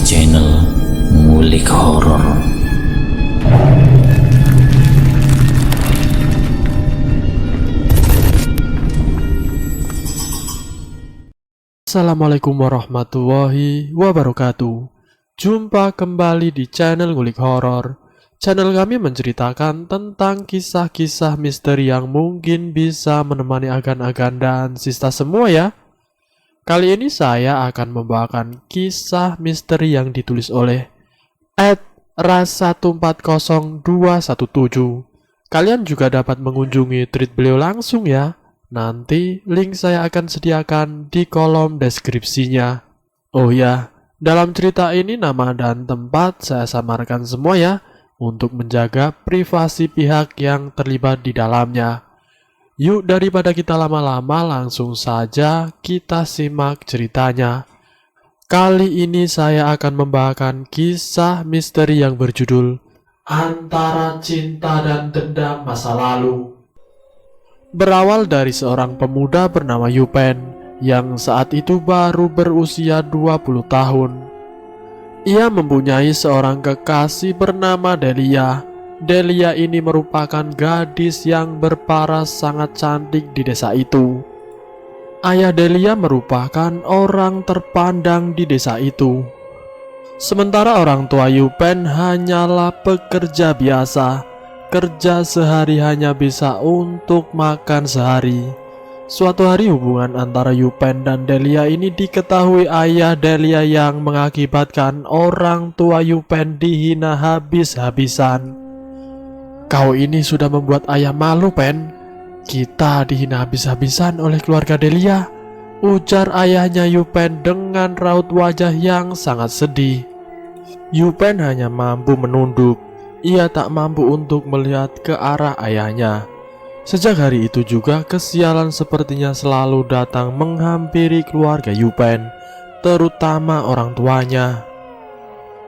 channel Ngulik Horor. Assalamualaikum warahmatullahi wabarakatuh. Jumpa kembali di channel Ngulik Horor. Channel kami menceritakan tentang kisah-kisah misteri yang mungkin bisa menemani agan-agan dan sista semua ya. Kali ini saya akan membawakan kisah misteri yang ditulis oleh @ras140217. Kalian juga dapat mengunjungi tweet beliau langsung ya. Nanti link saya akan sediakan di kolom deskripsinya. Oh ya, dalam cerita ini nama dan tempat saya samarkan semua ya, untuk menjaga privasi pihak yang terlibat di dalamnya. Yuk, daripada kita lama-lama, langsung saja kita simak ceritanya. Kali ini saya akan membawakan kisah misteri yang berjudul Antara Cinta dan Dendam Masa Lalu. Berawal dari seorang pemuda bernama Yupen yang saat itu baru berusia 20 tahun. Ia mempunyai seorang kekasih bernama Delia. Delia ini merupakan gadis yang berparas sangat cantik di desa itu. Ayah Delia merupakan orang terpandang di desa itu. Sementara orang tua Yupen hanyalah pekerja biasa. Kerja sehari hanya bisa untuk makan sehari. Suatu hari hubungan antara Yupen dan Delia ini diketahui ayah Delia yang mengakibatkan orang tua Yupen dihina habis-habisan. Kau ini sudah membuat ayah malu, Pen. Kita dihina habis-habisan oleh keluarga Delia, ujar ayahnya Yupen dengan raut wajah yang sangat sedih. Yupen hanya mampu menunduk. Ia tak mampu untuk melihat ke arah ayahnya. Sejak hari itu juga kesialan sepertinya selalu datang menghampiri keluarga Yupen, terutama orang tuanya.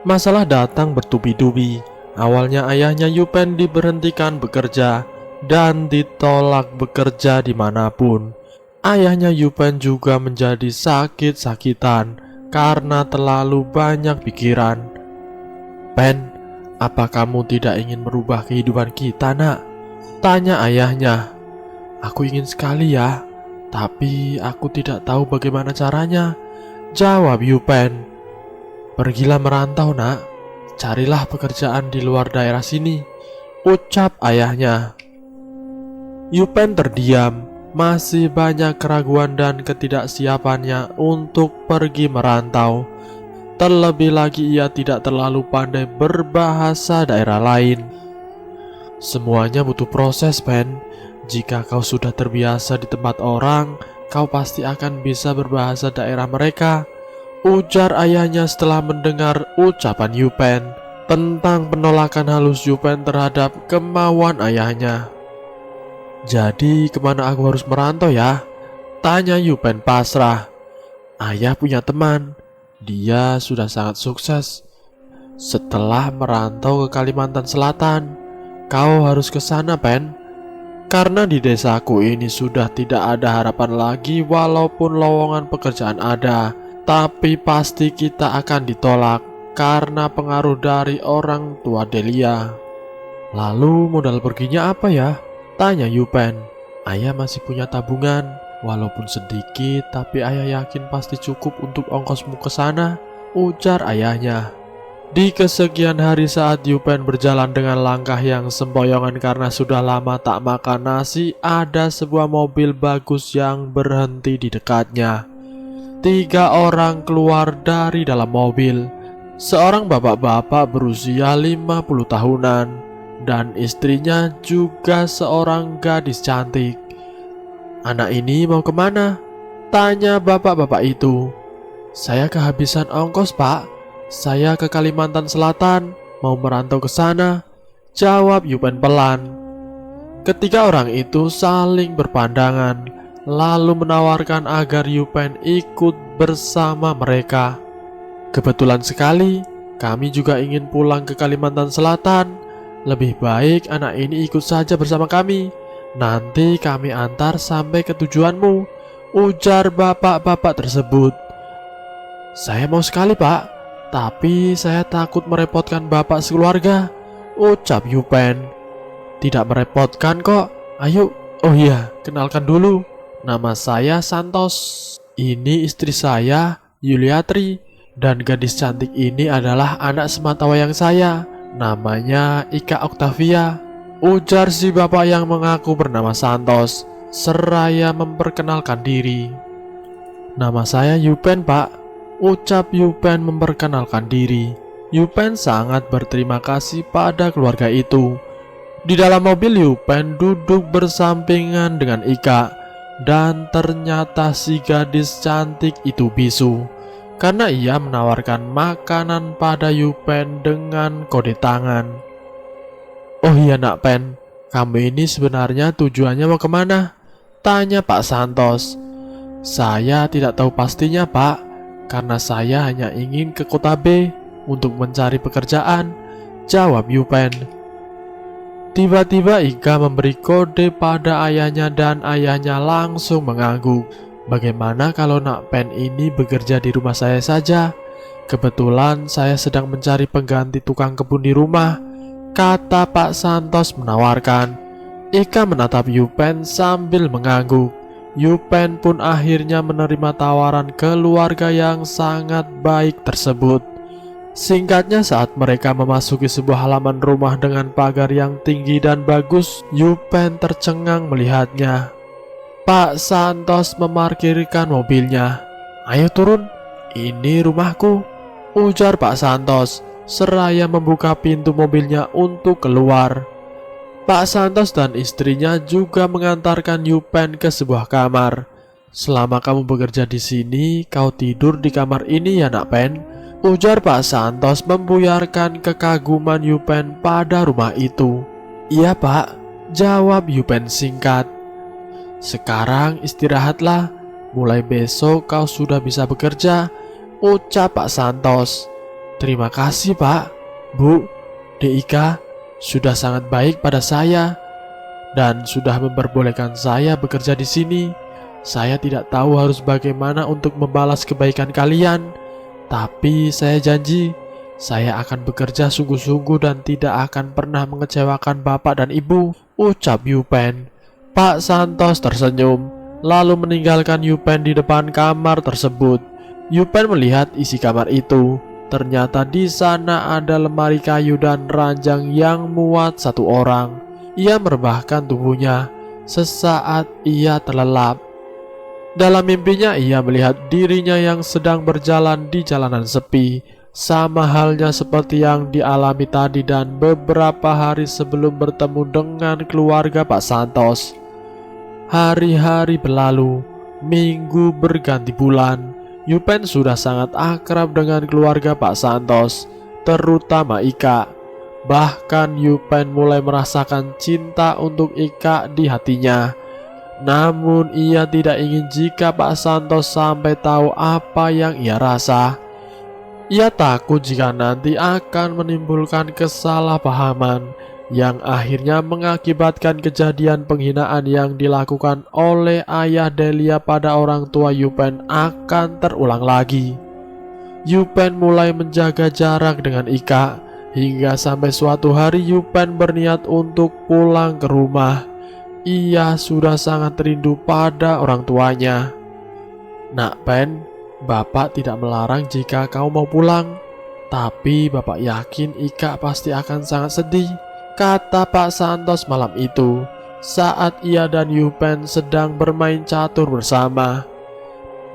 Masalah datang bertubi-tubi. Awalnya ayahnya Yupen diberhentikan bekerja dan ditolak bekerja dimanapun. Ayahnya Yupen juga menjadi sakit-sakitan karena terlalu banyak pikiran. Pen, apa kamu tidak ingin merubah kehidupan kita, nak? Tanya ayahnya. Aku ingin sekali ya, tapi aku tidak tahu bagaimana caranya, jawab Yupen. Pergilah merantau, nak. Carilah pekerjaan di luar daerah sini, ucap ayahnya. Yupen terdiam. Masih banyak keraguan dan ketidaksiapannya untuk pergi merantau. Terlebih lagi ia tidak terlalu pandai berbahasa daerah lain. Semuanya butuh proses, Pen. Jika kau sudah terbiasa di tempat orang, kau pasti akan bisa berbahasa daerah mereka, ujar ayahnya setelah mendengar ucapan Yupen tentang penolakan halus Yupen terhadap kemauan ayahnya. Jadi kemana aku harus merantau ya? Tanya Yupen pasrah. Ayah punya teman. Dia sudah sangat sukses. Setelah merantau ke Kalimantan Selatan, kau harus ke sana, Pen. Karena di desaku ini sudah tidak ada harapan lagi walaupun lowongan pekerjaan ada. Tapi pasti kita akan ditolak karena pengaruh dari orang tua Delia. Lalu modal perginya apa ya? Tanya Yupen. Ayah masih punya tabungan, walaupun sedikit, tapi ayah yakin pasti cukup untuk ongkosmu ke sana, ujar ayahnya. Di kesekian hari saat Yupen berjalan dengan langkah yang sempoyongan karena sudah lama tak makan nasi, ada sebuah mobil bagus yang berhenti di dekatnya. 3 orang keluar dari dalam mobil. Seorang bapak-bapak berusia 50 tahunan dan istrinya juga seorang gadis cantik. Anak ini mau kemana? Tanya bapak-bapak itu. Saya kehabisan ongkos, Pak. Saya ke Kalimantan Selatan, mau merantau ke sana, jawab Yupen pelan. Ketiga orang itu saling berpandangan, lalu menawarkan agar Yupen ikut bersama mereka. Kebetulan sekali, kami juga ingin pulang ke Kalimantan Selatan. Lebih baik anak ini ikut saja bersama kami. Nanti kami antar sampai ke tujuanmu, ujar bapak-bapak tersebut. Saya mau sekali, Pak. Tapi saya takut merepotkan bapak sekeluarga, ucap Yupen. Tidak merepotkan kok, ayo. Oh iya, kenalkan dulu, nama saya Santos. Ini istri saya, Yuliatri. Dan gadis cantik ini adalah anak sematawayang saya, namanya Ika Octavia, ujar si bapak yang mengaku bernama Santos, seraya memperkenalkan diri. Nama saya Yupen, Pak, ucap Yupen memperkenalkan diri. Yupen sangat berterima kasih pada keluarga itu. Di dalam mobil Yupen duduk bersampingan dengan Ika, dan ternyata si gadis cantik itu bisu karena ia menawarkan makanan pada Yupen dengan kode tangan. Oh iya nak Pen, kamu ini sebenarnya tujuannya mau kemana? Tanya Pak Santos. Saya tidak tahu pastinya Pak, karena saya hanya ingin ke kota B untuk mencari pekerjaan, jawab Yupen. Tiba-tiba Ika memberi kode pada ayahnya dan ayahnya langsung mengangguk. Bagaimana kalau nak Pen ini bekerja di rumah saya saja? Kebetulan saya sedang mencari pengganti tukang kebun di rumah, kata Pak Santos menawarkan. Ika menatap Yupen sambil mengangguk. Yupen pun akhirnya menerima tawaran keluarga yang sangat baik tersebut. Singkatnya, saat mereka memasuki sebuah halaman rumah dengan pagar yang tinggi dan bagus, Yupen tercengang melihatnya. Pak Santos memarkirkan mobilnya. Ayo turun, ini rumahku, ujar Pak Santos, seraya membuka pintu mobilnya untuk keluar. Pak Santos dan istrinya juga mengantarkan Yupen ke sebuah kamar. Selama kamu bekerja di sini, kau tidur di kamar ini ya nak Pen, ujar Pak Santos membuyarkan kekaguman Yupen pada rumah itu. Iya Pak, jawab Yupen singkat. Sekarang istirahatlah, mulai besok kau sudah bisa bekerja, ucap Pak Santos. Terima kasih Pak, Bu, Ika sudah sangat baik pada saya dan sudah memperbolehkan saya bekerja di sini. Saya tidak tahu harus bagaimana untuk membalas kebaikan kalian, tapi saya janji saya akan bekerja sungguh-sungguh dan tidak akan pernah mengecewakan Bapak dan Ibu, ucap Yupen. Pak Santos tersenyum, lalu meninggalkan Yupen di depan kamar tersebut. Yupen melihat isi kamar itu. Ternyata di sana ada lemari kayu dan ranjang yang muat satu orang. Ia merebahkan tubuhnya. Sesaat ia terlelap. Dalam mimpinya ia melihat dirinya yang sedang berjalan di jalanan sepi, sama halnya seperti yang dialami tadi dan beberapa hari sebelum bertemu dengan keluarga Pak Santos. Hari-hari berlalu, minggu berganti bulan. Yupen sudah sangat akrab dengan keluarga Pak Santos, terutama Ika. Bahkan Yupen mulai merasakan cinta untuk Ika di hatinya. Namun ia tidak ingin jika Pak Santos sampai tahu apa yang ia rasa. Ia takut jika nanti akan menimbulkan kesalahpahaman yang akhirnya mengakibatkan kejadian penghinaan yang dilakukan oleh ayah Delia pada orang tua Yupen akan terulang lagi. Yupen mulai menjaga jarak dengan Ika, hingga sampai suatu hari Yupen berniat untuk pulang ke rumah. Ia sudah sangat rindu pada orang tuanya. Nak Pen, Bapak tidak melarang jika kau mau pulang, tapi Bapak yakin Ika pasti akan sangat sedih, kata Pak Santos malam itu saat ia dan Yupen sedang bermain catur bersama.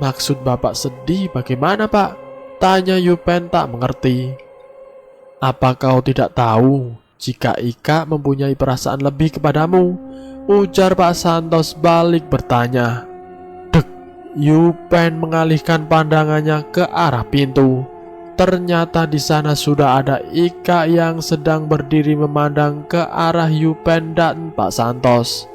Maksud Bapak sedih bagaimana Pak? Tanya Yupen tak mengerti. Apa kau tidak tahu jika Ika mempunyai perasaan lebih kepadamu? Ujar Pak Santos balik bertanya. Dek, Yupen mengalihkan pandangannya ke arah pintu. Ternyata di sana sudah ada Ika yang sedang berdiri memandang ke arah Yupen dan Pak Santos.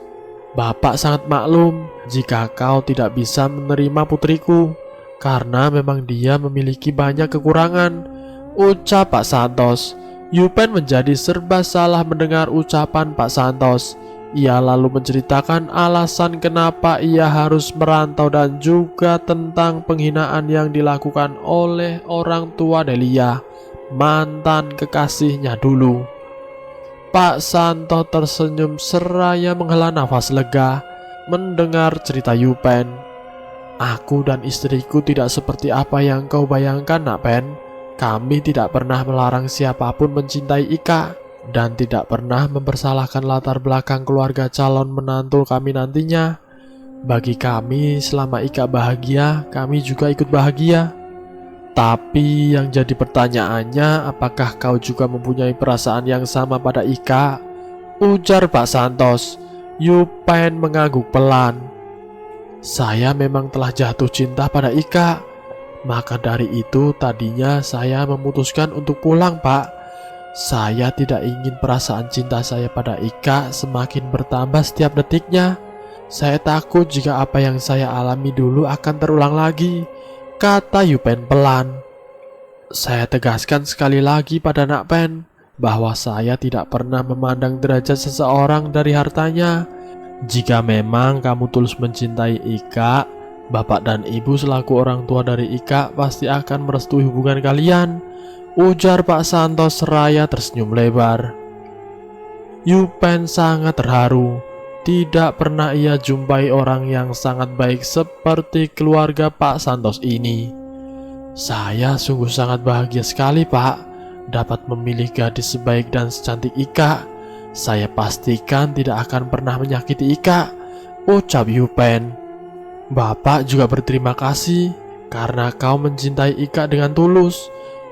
Bapak sangat maklum jika kau tidak bisa menerima putriku, karena memang dia memiliki banyak kekurangan, ucap Pak Santos. Yupen menjadi serba salah mendengar ucapan Pak Santos. Ia lalu menceritakan alasan kenapa ia harus merantau dan juga tentang penghinaan yang dilakukan oleh orang tua Delia, mantan kekasihnya dulu. Pak Santo tersenyum seraya menghela nafas lega mendengar cerita Yupen. Aku dan istriku tidak seperti apa yang kau bayangkan, Nak Pen. Kami tidak pernah melarang siapapun mencintai Ika dan tidak pernah mempersalahkan latar belakang keluarga calon menantu kami nantinya. Bagi kami, selama Ika bahagia, kami juga ikut bahagia. Tapi yang jadi pertanyaannya, apakah kau juga mempunyai perasaan yang sama pada Ika? Ujar Pak Santos. Yupen mengangguk pelan. Saya memang telah jatuh cinta pada Ika. Maka dari itu tadinya saya memutuskan untuk pulang, Pak. Saya tidak ingin perasaan cinta saya pada Ika semakin bertambah setiap detiknya. Saya takut jika apa yang saya alami dulu akan terulang lagi, kata Yupen pelan. Saya tegaskan sekali lagi pada Nak Pen bahwa saya tidak pernah memandang derajat seseorang dari hartanya. Jika memang kamu tulus mencintai Ika, bapak dan ibu selaku orang tua dari Ika pasti akan merestui hubungan kalian, ujar Pak Santos seraya tersenyum lebar. Yupen sangat terharu. Tidak pernah ia jumpai orang yang sangat baik seperti keluarga Pak Santos ini. Saya sungguh sangat bahagia sekali, Pak, dapat memilih gadis sebaik dan secantik Ika. Saya pastikan tidak akan pernah menyakiti Ika, ucap Yupen. Bapak juga berterima kasih karena kau mencintai Ika dengan tulus.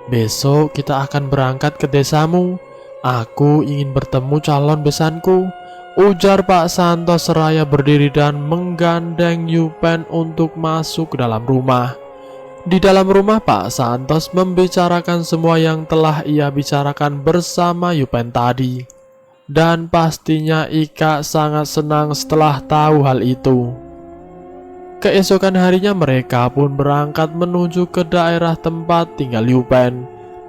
Besok kita akan berangkat ke desamu. Aku ingin bertemu calon besanku, ujar Pak Santos seraya berdiri dan menggandeng Yupen untuk masuk ke dalam rumah. Di dalam rumah, Pak Santos membicarakan semua yang telah ia bicarakan bersama Yupen tadi. Dan pastinya Ika sangat senang setelah tahu hal itu. Keesokan harinya mereka pun berangkat menuju ke daerah tempat tinggal Yupen.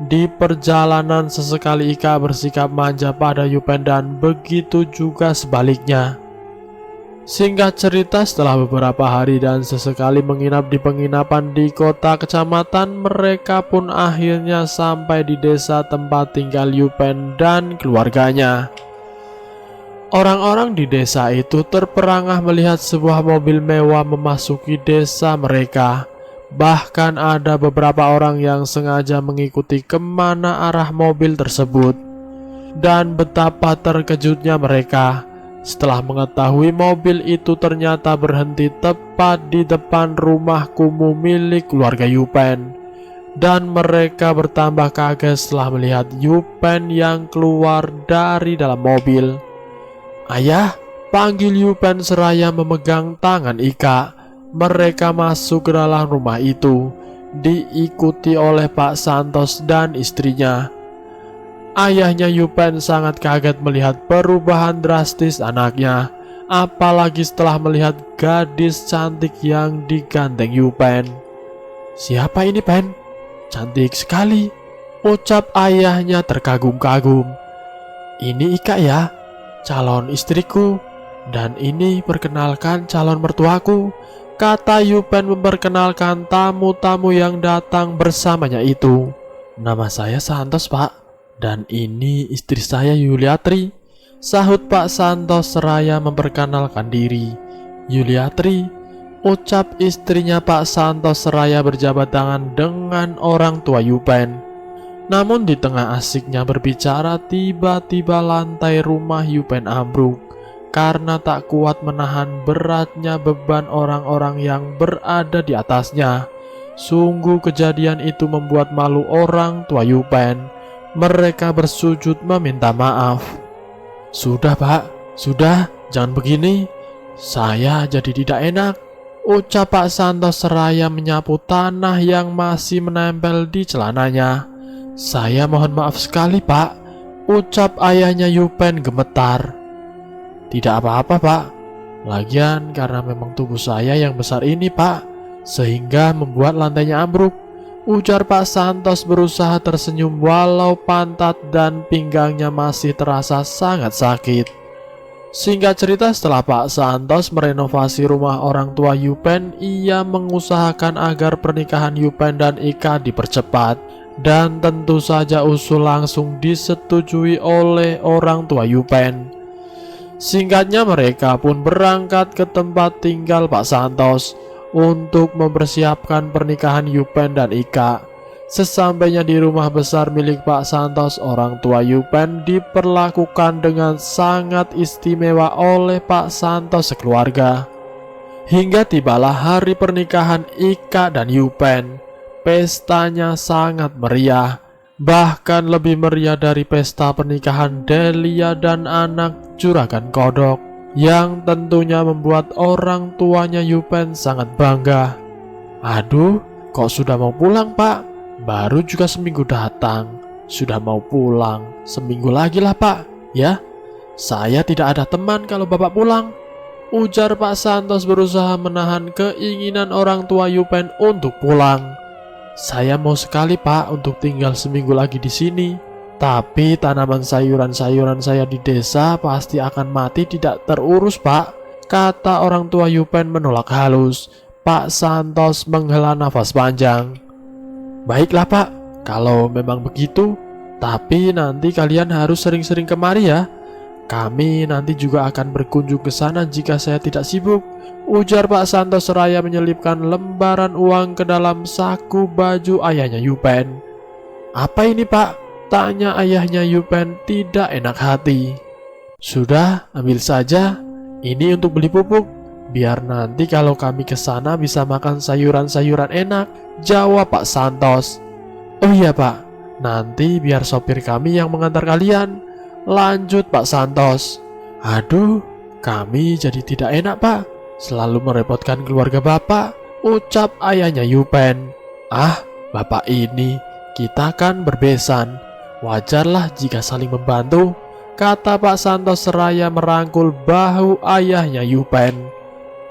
Di perjalanan sesekali Ika bersikap manja pada Yupen dan begitu juga sebaliknya. Singkat cerita, setelah beberapa hari dan sesekali menginap di penginapan di kota kecamatan, mereka pun akhirnya sampai di desa tempat tinggal Yupen dan keluarganya. Orang-orang di desa itu terperangah melihat sebuah mobil mewah memasuki desa mereka. Bahkan ada beberapa orang yang sengaja mengikuti kemana arah mobil tersebut. Dan betapa terkejutnya mereka setelah mengetahui mobil itu ternyata berhenti tepat di depan rumah kumuh milik keluarga Yupen. Dan mereka bertambah kaget setelah melihat Yupen yang keluar dari dalam mobil. Ayah, panggil Yupen seraya memegang tangan Ika. Mereka masuk ke dalam rumah itu, diikuti oleh Pak Santos dan istrinya. Ayahnya Yupen sangat kaget melihat perubahan drastis anaknya, apalagi setelah melihat gadis cantik yang digandeng Yupen. Siapa ini, Pen? Cantik sekali, ucap ayahnya terkagum-kagum. Ini Ika ya, calon istriku, dan ini perkenalkan calon mertuaku, kata Yupen memperkenalkan tamu-tamu yang datang bersamanya itu. Nama saya Santos, Pak, dan ini istri saya Yuliatri, sahut Pak Santos seraya memperkenalkan diri. Yuliatri, ucap istrinya Pak Santos seraya berjabat tangan dengan orang tua Yupen. Namun di tengah asiknya berbicara, tiba-tiba lantai rumah Yupen ambruk karena tak kuat menahan beratnya beban orang-orang yang berada di atasnya. Sungguh kejadian itu membuat malu orang tua Yupen. Mereka bersujud meminta maaf. Sudah, Pak, sudah, jangan begini. Saya jadi tidak enak, ucap Pak Santos seraya menyapu tanah yang masih menempel di celananya. Saya mohon maaf sekali, Pak, ucap ayahnya Yupen gemetar. Tidak apa-apa, Pak. Lagian karena memang tubuh saya yang besar ini, Pak, sehingga membuat lantainya ambruk, ujar Pak Santos berusaha tersenyum walau pantat dan pinggangnya masih terasa sangat sakit. Singkat cerita, setelah Pak Santos merenovasi rumah orang tua Yupen, ia mengusahakan agar pernikahan Yupen dan Ika dipercepat. Dan tentu saja usul langsung disetujui oleh orang tua Yupen. Singkatnya, mereka pun berangkat ke tempat tinggal Pak Santos untuk mempersiapkan pernikahan Yupen dan Ika. Sesampainya di rumah besar milik Pak Santos, orang tua Yupen diperlakukan dengan sangat istimewa oleh Pak Santos sekeluarga. Hingga tibalah hari pernikahan Ika dan Yupen. Pestanya sangat meriah, bahkan lebih meriah dari pesta pernikahan Delia dan anak Juragan Kodok, yang tentunya membuat orang tuanya Yupen sangat bangga. Aduh, kok sudah mau pulang, Pak? Baru juga seminggu datang, sudah mau pulang. Seminggu lagi lah, Pak. Ya, saya tidak ada teman kalau Bapak pulang, ujar Pak Santos berusaha menahan keinginan orang tua Yupen untuk pulang. Saya mau sekali, Pak, untuk tinggal seminggu lagi di sini. Tapi tanaman sayuran-sayuran saya di desa pasti akan mati tidak terurus, Pak, kata orang tua Yupen menolak halus. Pak Santos menghela nafas panjang. Baiklah, Pak, kalau memang begitu. Tapi nanti kalian harus sering-sering kemari ya. Kami nanti juga akan berkunjung ke sana jika saya tidak sibuk, ujar Pak Santos seraya menyelipkan lembaran uang ke dalam saku baju ayahnya Yupen. Apa ini, Pak? Tanya ayahnya Yupen tidak enak hati. Sudah, ambil saja. Ini untuk beli pupuk. Biar nanti kalau kami ke sana bisa makan sayuran-sayuran enak, jawab Pak Santos. Oh iya, Pak, nanti biar sopir kami yang mengantar kalian, lanjut Pak Santos. Aduh, kami jadi tidak enak, Pak, selalu merepotkan keluarga Bapak, ucap ayahnya Yupen. Ah, Bapak ini, kita kan berbesan, wajarlah jika saling membantu, kata Pak Santos seraya merangkul bahu ayahnya Yupen.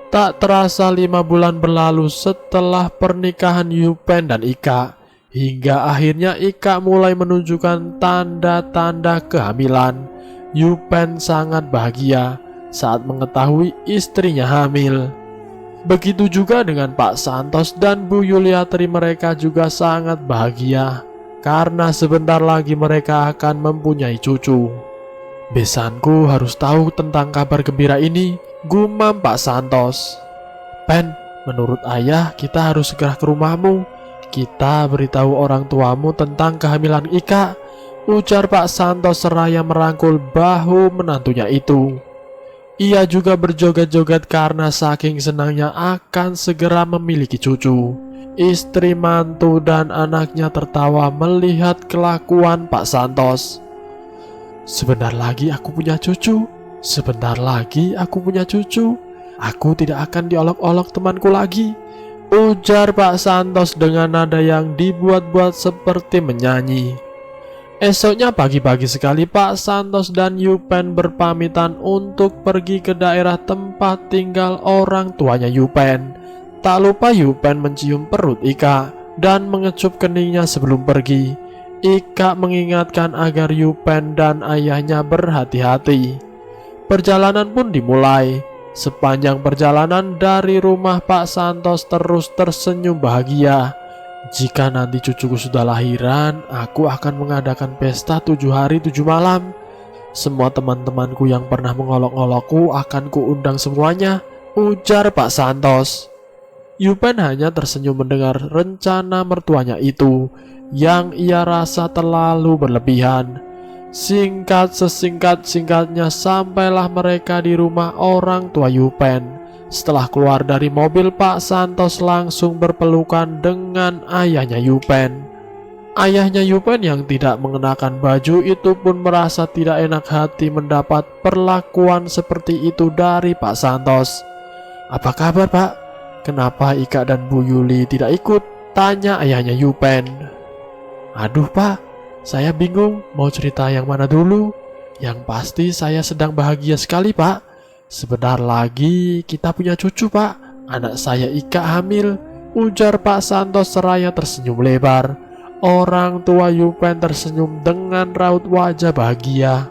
Tak terasa 5 bulan berlalu setelah pernikahan Yupen dan Ika, hingga akhirnya Ika mulai menunjukkan tanda-tanda kehamilan. Yupen sangat bahagia saat mengetahui istrinya hamil. Begitu juga dengan Pak Santos dan Bu Yuliatri, mereka juga sangat bahagia karena sebentar lagi mereka akan mempunyai cucu. Besanku harus tahu tentang kabar gembira ini, gumam Pak Santos. Pen, menurut ayah kita harus segera ke rumahmu. Kita beritahu orang tuamu tentang kehamilan Ika, ujar Pak Santos seraya merangkul bahu menantunya itu. Ia juga berjoget-joget karena saking senangnya akan segera memiliki cucu. Istri, mantu, dan anaknya tertawa melihat kelakuan Pak Santos. Sebentar lagi aku punya cucu. Sebentar lagi aku punya cucu. Aku tidak akan diolok-olok temanku lagi, ujar Pak Santos dengan nada yang dibuat-buat seperti menyanyi. Esoknya pagi-pagi sekali Pak Santos dan Yupen berpamitan untuk pergi ke daerah tempat tinggal orang tuanya Yupen. Tak lupa Yupen mencium perut Ika dan mengecup keningnya sebelum pergi. Ika mengingatkan agar Yupen dan ayahnya berhati-hati. Perjalanan pun dimulai. Sepanjang perjalanan dari rumah Pak Santos terus tersenyum bahagia. Jika nanti cucuku sudah lahiran, aku akan mengadakan pesta 7 hari 7 malam. Semua teman-temanku yang pernah mengolok-olokku akan kuundang semuanya, ujar Pak Santos. Yupen hanya tersenyum mendengar rencana mertuanya itu, yang ia rasa terlalu berlebihan. Sesingkat-singkatnya sampailah mereka di rumah orang tua Yupen. Setelah keluar dari mobil, Pak Santos langsung berpelukan dengan ayahnya Yupen. Ayahnya Yupen yang tidak mengenakan baju itu pun merasa tidak enak hati mendapat perlakuan seperti itu dari Pak Santos. Apa kabar, Pak? Kenapa Ika dan Bu Yuli tidak ikut? Tanya ayahnya Yupen. Aduh, Pak, saya bingung mau cerita yang mana dulu. Yang pasti saya sedang bahagia sekali, Pak. Sebentar lagi kita punya cucu, Pak. Anak saya Ika hamil, ujar Pak Santos seraya tersenyum lebar. Orang tua Yupen tersenyum dengan raut wajah bahagia.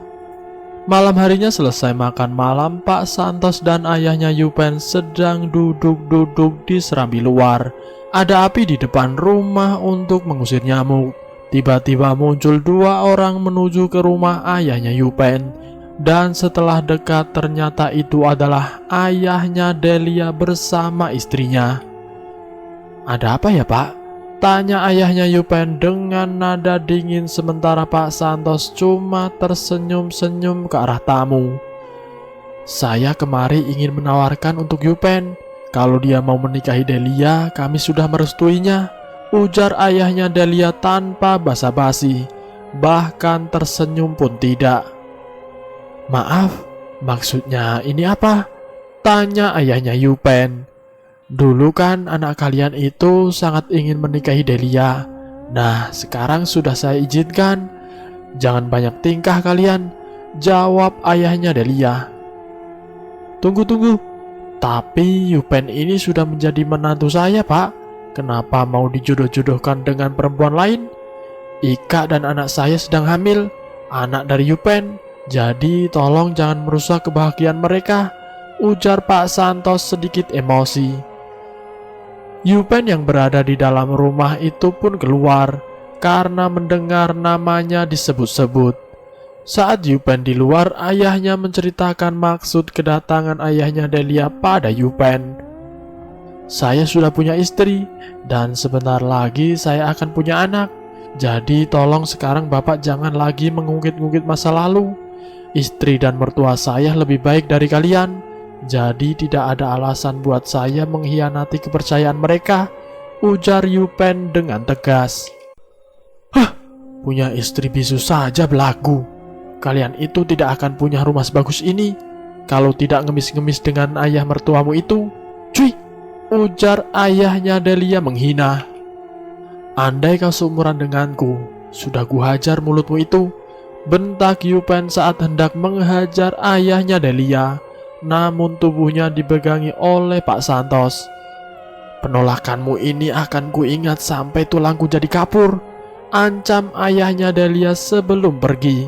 Malam harinya selesai makan malam, Pak Santos dan ayahnya Yupen sedang duduk-duduk di serambi luar. Ada api di depan rumah untuk mengusir nyamuk. Tiba-tiba muncul dua orang menuju ke rumah ayahnya Yupen. Dan setelah dekat ternyata itu adalah ayahnya Delia bersama istrinya. "Ada apa ya, Pak?" tanya ayahnya Yupen dengan nada dingin, sementara Pak Santos cuma tersenyum-senyum ke arah tamu. "Saya kemari ingin menawarkan untuk Yupen. Kalau dia mau menikahi Delia, kami sudah merestuinya," ujar ayahnya Delia tanpa basa-basi, bahkan tersenyum pun tidak. "Maaf, maksudnya ini apa?" tanya ayahnya Yupen. "Dulu kan anak kalian itu sangat ingin menikahi Delia. Nah, sekarang sudah saya izinkan. Jangan banyak tingkah kalian," jawab ayahnya Delia. Tunggu. Tapi Yupen ini sudah menjadi menantu saya, Pak. Kenapa mau dijodoh-jodohkan dengan perempuan lain? Ika dan anak saya sedang hamil, anak dari Yupen. Jadi tolong jangan merusak kebahagiaan mereka," ujar Pak Santos sedikit emosi. Yupen yang berada di dalam rumah itu pun keluar karena mendengar namanya disebut-sebut. Saat Yupen di luar, ayahnya menceritakan maksud kedatangan ayahnya Delia pada Yupen. "Saya sudah punya istri dan sebentar lagi saya akan punya anak. Jadi tolong sekarang Bapak jangan lagi mengungkit-ungkit masa lalu. Istri dan mertua saya lebih baik dari kalian. Jadi tidak ada alasan buat saya mengkhianati kepercayaan mereka," ujar Yupen dengan tegas. "Hah, punya istri bisu saja belagu. Kalian itu tidak akan punya rumah sebagus ini kalau tidak ngemis-ngemis dengan ayah mertuamu itu. Cuy," ujar ayahnya Delia menghina. "Andai kau seumuran denganku, sudah kuhajar mulutmu itu," bentak Yupen saat hendak menghajar ayahnya Delia. Namun tubuhnya dipegangi oleh Pak Santos. "Penolakanmu ini akan kuingat sampai tulangku jadi kapur," ancam ayahnya Delia sebelum pergi.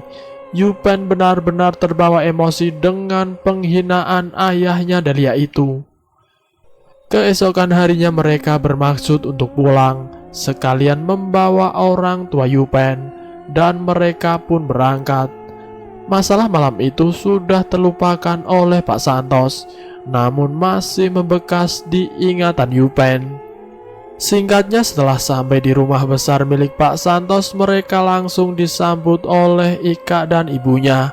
Yupen benar-benar terbawa emosi dengan penghinaan ayahnya Delia itu. Keesokan harinya mereka bermaksud untuk pulang, sekalian membawa orang tua Yupen, dan mereka pun berangkat. Masalah malam itu sudah terlupakan oleh Pak Santos, namun masih membekas di ingatan Yupen. Singkatnya, setelah sampai di rumah besar milik Pak Santos, mereka langsung disambut oleh Ika dan ibunya.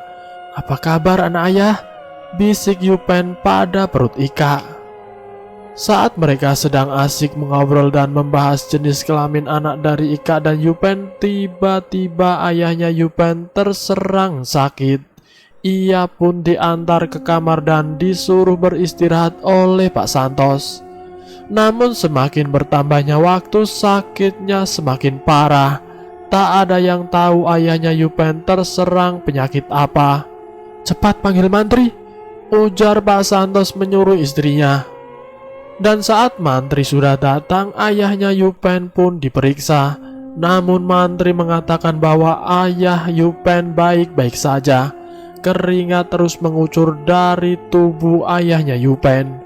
"Apa kabar anak ayah?" bisik Yupen pada perut Ika. Saat mereka sedang asik mengobrol dan membahas jenis kelamin anak dari Ika dan Yupen, tiba-tiba ayahnya Yupen terserang sakit. Ia pun diantar ke kamar dan disuruh beristirahat oleh Pak Santos. Namun semakin bertambahnya waktu, sakitnya semakin parah. Tak ada yang tahu ayahnya Yupen terserang penyakit apa. "Cepat panggil mantri," ujar Pak Santos menyuruh istrinya. Dan saat mantri sudah datang, ayahnya Yupen pun diperiksa. Namun mantri mengatakan bahwa ayah Yupen baik-baik saja. Keringat terus mengucur dari tubuh ayahnya Yupen.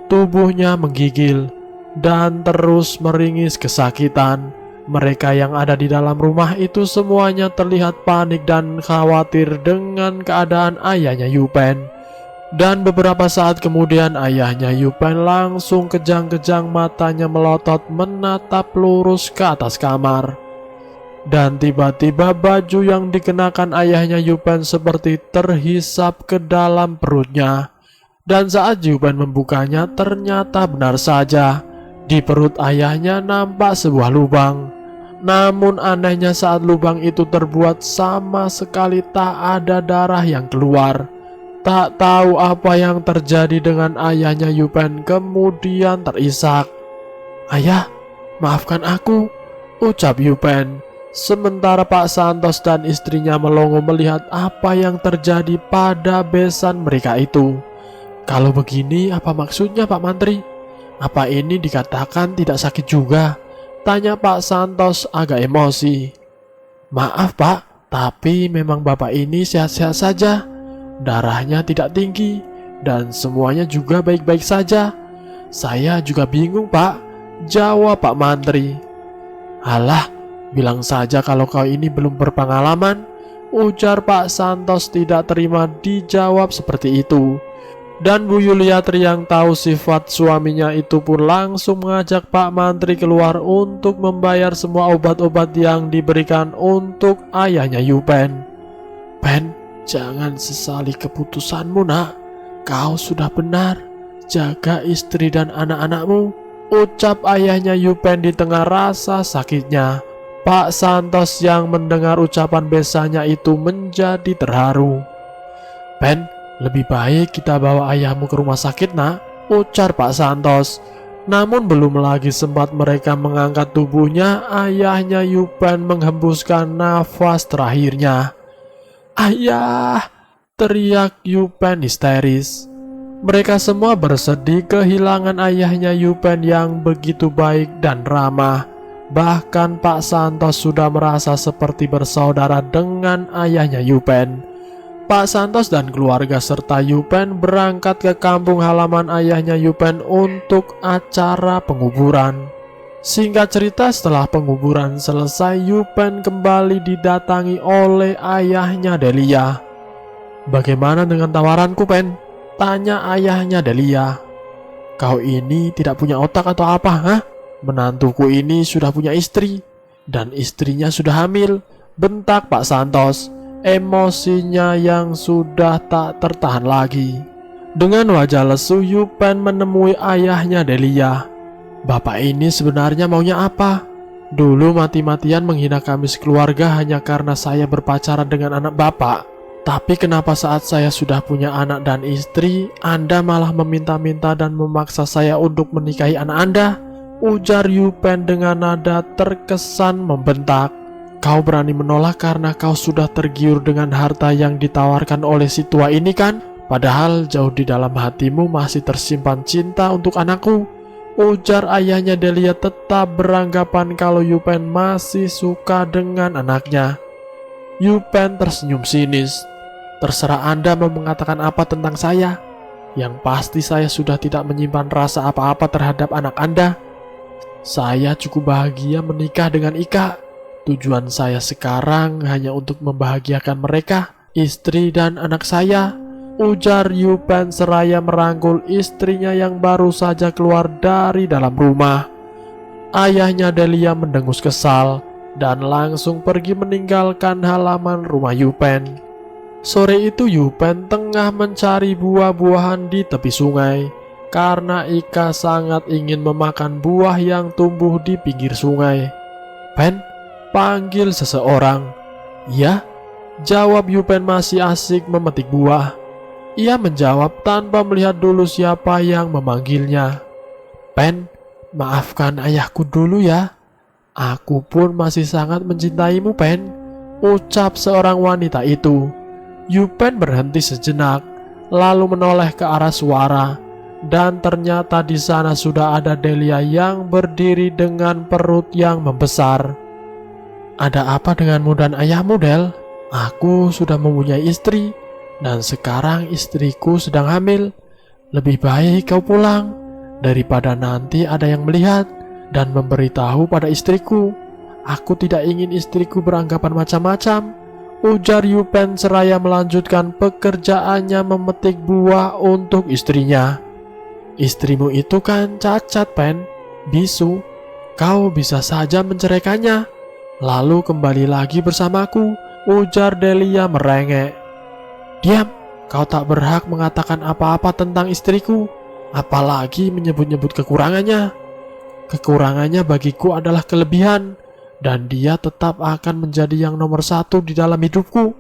Tubuhnya menggigil dan terus meringis kesakitan. Mereka yang ada di dalam rumah itu semuanya terlihat panik dan khawatir dengan keadaan ayahnya Yupen. Dan beberapa saat kemudian ayahnya Yupen langsung kejang-kejang, matanya melotot menatap lurus ke atas kamar. Dan tiba-tiba baju yang dikenakan ayahnya Yupen seperti terhisap ke dalam perutnya. Dan saat Yupen membukanya, ternyata benar saja, di perut ayahnya nampak sebuah lubang. Namun anehnya, saat lubang itu terbuat, sama sekali tak ada darah yang keluar. Tak tahu apa yang terjadi dengan ayahnya Yupen kemudian terisak. "Ayah, maafkan aku," ucap Yupen. Sementara Pak Santos dan istrinya melongo melihat apa yang terjadi pada besan mereka itu. "Kalau begini apa maksudnya Pak Mantri? Apa ini dikatakan tidak sakit juga?" tanya Pak Santos agak emosi. "Maaf Pak, tapi memang Bapak ini sehat-sehat saja. Darahnya tidak tinggi dan semuanya juga baik-baik saja. Saya juga bingung, Pak, jawab Pak Mantri. Alah, bilang saja kalau kau ini belum berpengalaman, ujar Pak Santos tidak terima dijawab seperti itu. Dan Bu Yuliatri yang tahu sifat suaminya itu pun langsung mengajak Pak Mantri keluar untuk membayar semua obat-obat yang diberikan untuk ayahnya Yupen. Pen, jangan sesali keputusanmu, nak. Kau sudah benar. Jaga istri dan anak-anakmu, ucap ayahnya Yupen di tengah rasa sakitnya. Pak Santos yang mendengar ucapan besannya itu menjadi terharu. Pen, lebih baik kita bawa ayahmu ke rumah sakit, nak, ujar Pak Santos. Namun belum lagi sempat mereka mengangkat tubuhnya, ayahnya Yupen menghembuskan nafas terakhirnya. Ayah, teriak Yupen histeris. Mereka semua bersedih kehilangan ayahnya Yupen yang begitu baik dan ramah. Bahkan Pak Santos sudah merasa seperti bersaudara dengan ayahnya Yupen. Pak Santos dan keluarga serta Yupen berangkat ke kampung halaman ayahnya Yupen untuk acara penguburan. Singkat cerita, setelah penguburan selesai, Yupen kembali didatangi oleh ayahnya Delia. Bagaimana dengan tawaranku, Pen? Tanya ayahnya Delia. Kau ini tidak punya otak atau apa, ha? Menantuku ini sudah punya istri, dan istrinya sudah hamil, bentak Pak Santos. Emosinya yang sudah tak tertahan lagi. Dengan wajah lesu, Yupen menemui ayahnya Delia. Bapak ini sebenarnya maunya apa? Dulu mati-matian menghina kami sekeluarga hanya karena saya berpacaran dengan anak bapak. Tapi kenapa saat saya sudah punya anak dan istri, Anda malah meminta-minta dan memaksa saya untuk menikahi anak Anda? Ujar Yupen dengan nada terkesan membentak. Kau berani menolak karena kau sudah tergiur dengan harta yang ditawarkan oleh si tua ini, kan? Padahal jauh di dalam hatimu masih tersimpan cinta untuk anakku. Ujar ayahnya Delia tetap beranggapan kalau Yupen masih suka dengan anaknya. Yupen tersenyum sinis. Terserah Anda mau mengatakan apa tentang saya. Yang pasti saya sudah tidak menyimpan rasa apa-apa terhadap anak Anda. Saya cukup bahagia menikah dengan Ika. Tujuan saya sekarang hanya untuk membahagiakan mereka, istri dan anak saya, ujar Yupen seraya merangkul istrinya yang baru saja keluar dari dalam rumah. Ayahnya Delia mendengus kesal dan langsung pergi meninggalkan halaman rumah Yupen. Sore itu Yupen tengah mencari buah-buahan di tepi sungai karena Ika sangat ingin memakan buah yang tumbuh di pinggir sungai. Pen, panggil seseorang. Ya, jawab Yupen masih asik memetik buah. Ia menjawab tanpa melihat dulu siapa yang memanggilnya. Pen, maafkan ayahku dulu ya. Aku pun masih sangat mencintaimu, Pen, ucap seorang wanita itu. Yupen berhenti sejenak, lalu menoleh ke arah suara, dan ternyata di sana sudah ada Delia yang berdiri dengan perut yang membesar. Ada apa denganmu dan ayahmu, Del? Aku sudah mempunyai istri, dan sekarang istriku sedang hamil. Lebih baik kau pulang, daripada nanti ada yang melihat dan memberitahu pada istriku. Aku tidak ingin istriku beranggapan macam-macam, ujar Yupen seraya melanjutkan pekerjaannya memetik buah untuk istrinya. Istrimu itu kan cacat, Pen, bisu. Kau bisa saja menceraikannya, lalu kembali lagi bersamaku, ujar Delia merengek. Diam, kau tak berhak mengatakan apa-apa tentang istriku, apalagi menyebut-nyebut kekurangannya. Kekurangannya bagiku adalah kelebihan, dan dia tetap akan menjadi yang nomor satu di dalam hidupku.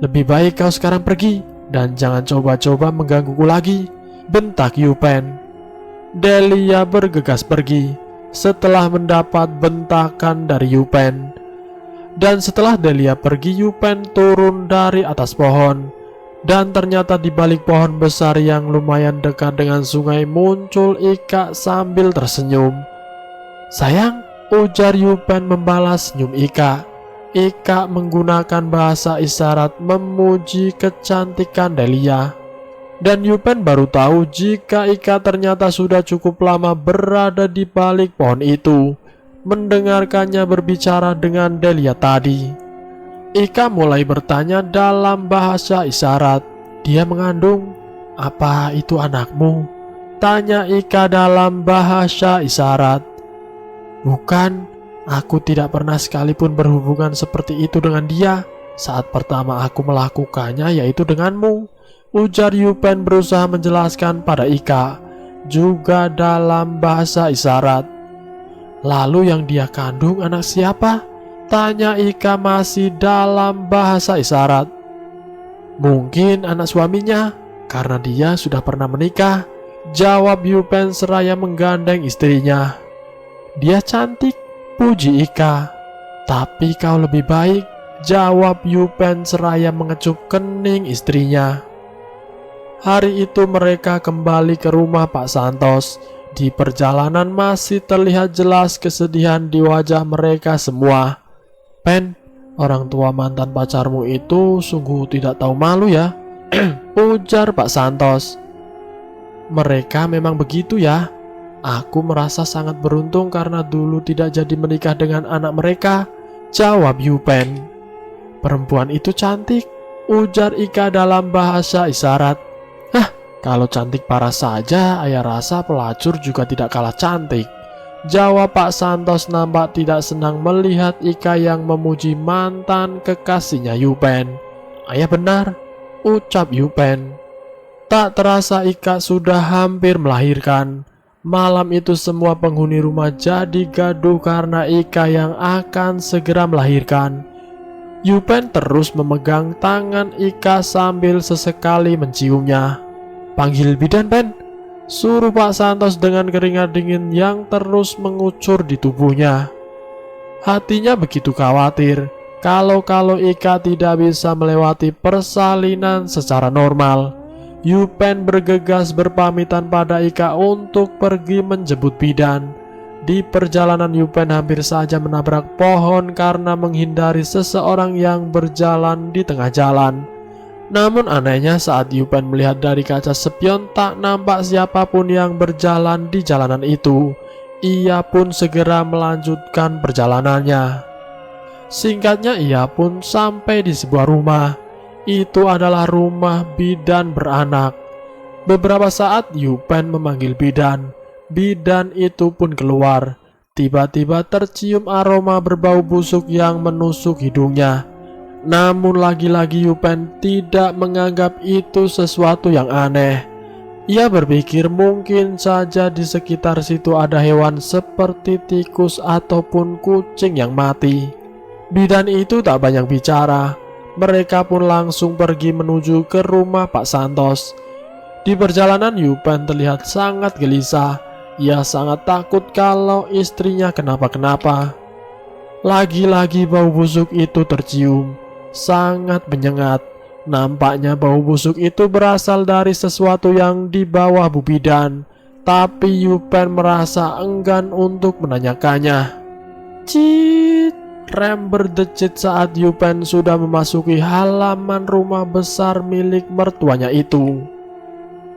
Lebih baik kau sekarang pergi, dan jangan coba-coba menggangguku lagi, bentak Yupen. Delia bergegas pergi setelah mendapat bentakan dari Yupen. Dan setelah Delia pergi, Yupen turun dari atas pohon. Dan ternyata di balik pohon besar yang lumayan dekat dengan sungai muncul Ika sambil tersenyum. Sayang, ujar Yupen membalas senyum Ika. Ika menggunakan bahasa isyarat memuji kecantikan Delia. Dan Yupen baru tahu jika Ika ternyata sudah cukup lama berada di balik pohon itu, mendengarkannya berbicara dengan Delia tadi. Ika mulai bertanya dalam bahasa isyarat. Dia mengandung, "Apa itu anakmu?" tanya Ika dalam bahasa isyarat. "Bukan, aku tidak pernah sekalipun berhubungan seperti itu dengan dia. Saat pertama aku melakukannya yaitu denganmu," ujar Yupen berusaha menjelaskan pada Ika, juga dalam bahasa isyarat. "Lalu yang dia kandung anak siapa?" tanya Ika masih dalam bahasa isyarat. "Mungkin anak suaminya, karena dia sudah pernah menikah," jawab Yupen seraya menggandeng istrinya. "Dia cantik," puji Ika. "Tapi kau lebih baik," jawab Yupen seraya mengecup kening istrinya. Hari itu mereka kembali ke rumah Pak Santos. Di perjalanan masih terlihat jelas kesedihan di wajah mereka semua. "Pen, orang tua mantan pacarmu itu sungguh tidak tahu malu ya," ujar Pak Santos. "Mereka memang begitu ya. Aku merasa sangat beruntung karena dulu tidak jadi menikah dengan anak mereka," jawab Yupen. "Perempuan itu cantik," ujar Ika dalam bahasa isyarat. "Hah, kalau cantik parah saja, ayah rasa pelacur juga tidak kalah cantik," jawab Pak Santos nampak tidak senang melihat Ika yang memuji mantan kekasihnya Yupen. "Ayah benar," ucap Yupen. Tak terasa Ika sudah hampir melahirkan. Malam itu semua penghuni rumah jadi gaduh karena Ika yang akan segera melahirkan. Yupen terus memegang tangan Ika sambil sesekali menciumnya. "Panggil bidan, Pen," suruh Pak Santos dengan keringat dingin yang terus mengucur di tubuhnya. Hatinya begitu khawatir kalau Ika tidak bisa melewati persalinan secara normal. Yupen bergegas berpamitan pada Ika untuk pergi menjemput bidan. Di perjalanan Yupen hampir saja menabrak pohon karena menghindari seseorang yang berjalan di tengah jalan. Namun anehnya saat Yupen melihat dari kaca spion tak nampak siapapun yang berjalan di jalanan itu. Ia pun segera melanjutkan perjalanannya. Singkatnya ia pun sampai di sebuah rumah. Itu adalah rumah bidan beranak. Beberapa saat Yupen memanggil bidan. Bidan itu pun keluar. Tiba-tiba tercium aroma berbau busuk yang menusuk hidungnya. Namun lagi-lagi Yupen tidak menganggap itu sesuatu yang aneh. Ia berpikir mungkin saja di sekitar situ ada hewan seperti tikus ataupun kucing yang mati. Bidan itu tak banyak bicara. Mereka pun langsung pergi menuju ke rumah Pak Santos. Di perjalanan Yupen terlihat sangat gelisah. Ia sangat takut kalau istrinya kenapa-kenapa. Lagi-lagi bau busuk itu tercium, sangat menyengat. Nampaknya bau busuk itu berasal dari sesuatu yang di bawah Bu Bidan. Tapi Yupen merasa enggan untuk menanyakannya. Cit! Rem berdecit saat Yupen sudah memasuki halaman rumah besar milik mertuanya itu.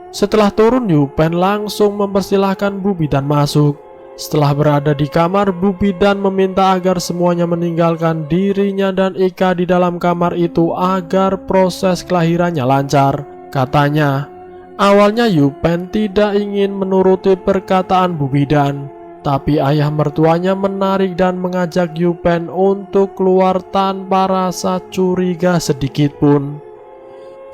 Setelah turun, Yupen langsung mempersilahkan Bu Bidan masuk. Setelah berada di kamar, Bu Bidan meminta agar semuanya meninggalkan dirinya dan Ika di dalam kamar itu agar proses kelahirannya lancar. Katanya, awalnya Yupen tidak ingin menuruti perkataan Bu Bidan. Tapi ayah mertuanya menarik dan mengajak Yupen untuk keluar tanpa rasa curiga sedikit pun.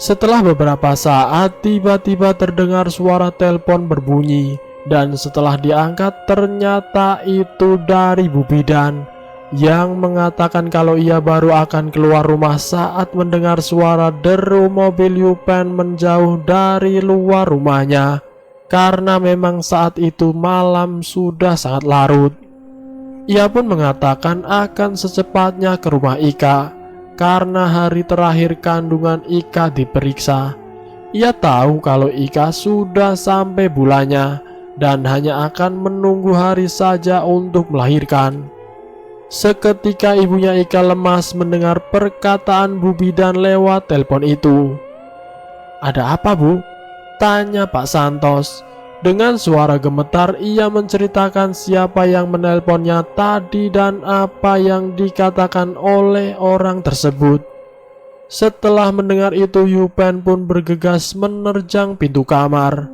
Setelah beberapa saat, tiba-tiba terdengar suara telepon berbunyi. Dan setelah diangkat, ternyata itu dari Bu Bidan yang mengatakan kalau ia baru akan keluar rumah saat mendengar suara deru mobil Yupen menjauh dari luar rumahnya. Karena memang saat itu malam sudah sangat larut. Ia pun mengatakan akan secepatnya ke rumah Ika karena hari terakhir kandungan Ika diperiksa. Ia tahu kalau Ika sudah sampai bulannya dan hanya akan menunggu hari saja untuk melahirkan. Seketika ibunya Ika lemas mendengar perkataan Bu Bidan lewat telepon itu. "Ada apa, Bu?" tanya Pak Santos. Dengan suara gemetar ia menceritakan siapa yang menelponnya tadi dan apa yang dikatakan oleh orang tersebut. Setelah mendengar itu, Yupen pun bergegas menerjang pintu kamar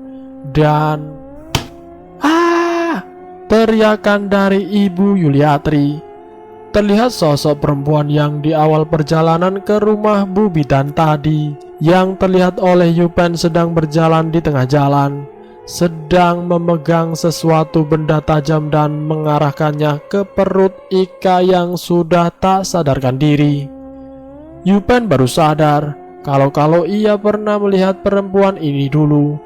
dan teriakan dari Ibu Yuliatri. Terlihat sosok perempuan yang di awal perjalanan ke rumah Bu Bidan tadi, yang terlihat oleh Yupen sedang berjalan di tengah jalan, sedang memegang sesuatu benda tajam dan mengarahkannya ke perut Ika yang sudah tak sadarkan diri. Yupen baru sadar kalau ia pernah melihat perempuan ini dulu.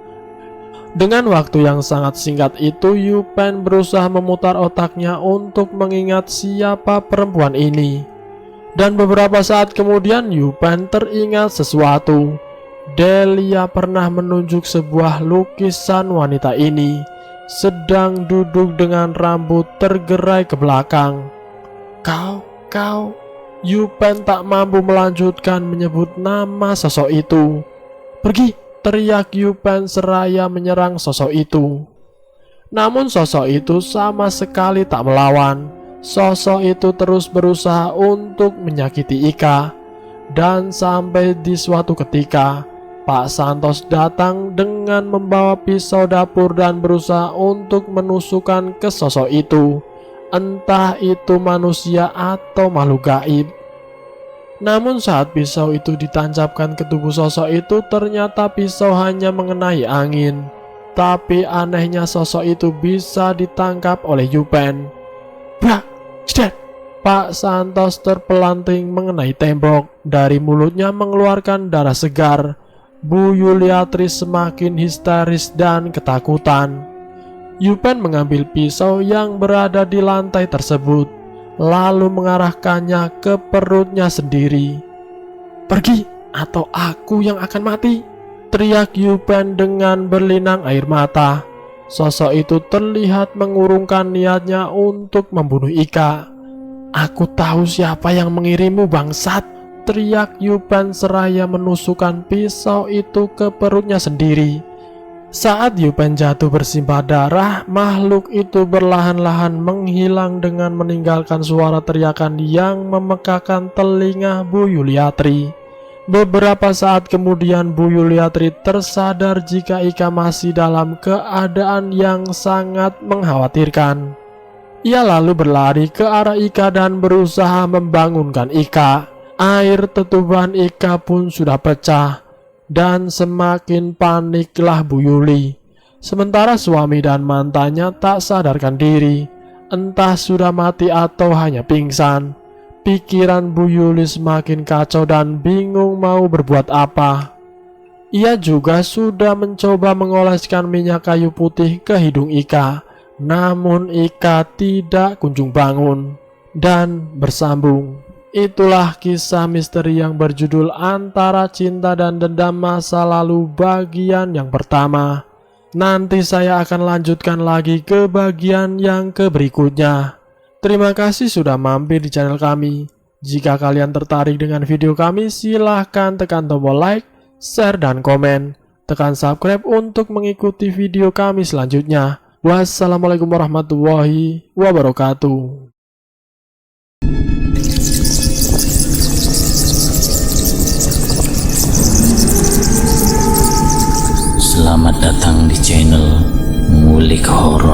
Dengan waktu yang sangat singkat itu, Yupen berusaha memutar otaknya untuk mengingat siapa perempuan ini. Dan beberapa saat kemudian Yupen teringat sesuatu. Delia pernah menunjuk sebuah lukisan wanita ini sedang duduk dengan rambut tergerai ke belakang. Kau. Yupen tak mampu melanjutkan menyebut nama sosok itu. "Pergi!" teriak Yupen seraya menyerang sosok itu. Namun sosok itu sama sekali tak melawan. Sosok itu terus berusaha untuk menyakiti Ika. Dan sampai di suatu ketika, Pak Santos datang dengan membawa pisau dapur dan berusaha untuk menusukkan ke sosok itu, entah itu manusia atau makhluk gaib. Namun saat pisau itu ditancapkan ke tubuh sosok itu, ternyata pisau hanya mengenai angin. Tapi anehnya sosok itu bisa ditangkap oleh Yupen. "Brak! Cedet!" Pak Santos terpelanting mengenai tembok. Dari mulutnya mengeluarkan darah segar. Bu Yuliatri semakin histeris dan ketakutan. Yupen mengambil pisau yang berada di lantai tersebut, lalu mengarahkannya ke perutnya sendiri. "Pergi atau aku yang akan mati!" teriak Yupen dengan berlinang air mata. Sosok itu terlihat mengurungkan niatnya untuk membunuh Ika. "Aku tahu siapa yang mengirimmu, bangsat!" teriak Yupen seraya menusukkan pisau itu ke perutnya sendiri. Saat Yupen jatuh bersimbah darah, makhluk itu perlahan-lahan menghilang dengan meninggalkan suara teriakan yang memekakan telinga Bu Yuliatri. Beberapa saat kemudian Bu Yuliatri tersadar jika Ika masih dalam keadaan yang sangat mengkhawatirkan. Ia lalu berlari ke arah Ika dan berusaha membangunkan Ika. Air tetuban Ika pun sudah pecah. Dan semakin paniklah Bu Yuli. Sementara suami dan mantannya tak sadarkan diri, entah sudah mati atau hanya pingsan. Pikiran Bu Yuli semakin kacau dan bingung mau berbuat apa. Ia juga sudah mencoba mengoleskan minyak kayu putih ke hidung Ika, namun Ika tidak kunjung bangun dan bersambung. Itulah kisah misteri yang berjudul Antara Cinta dan Dendam Masa Lalu bagian yang pertama. Nanti saya akan lanjutkan lagi ke bagian yang berikutnya. Terima kasih sudah mampir di channel kami. Jika kalian tertarik dengan video kami, silahkan tekan tombol like, share, dan komen. Tekan subscribe untuk mengikuti video kami selanjutnya. Wassalamualaikum warahmatullahi wabarakatuh. Selamat datang di channel Ngulik Horor.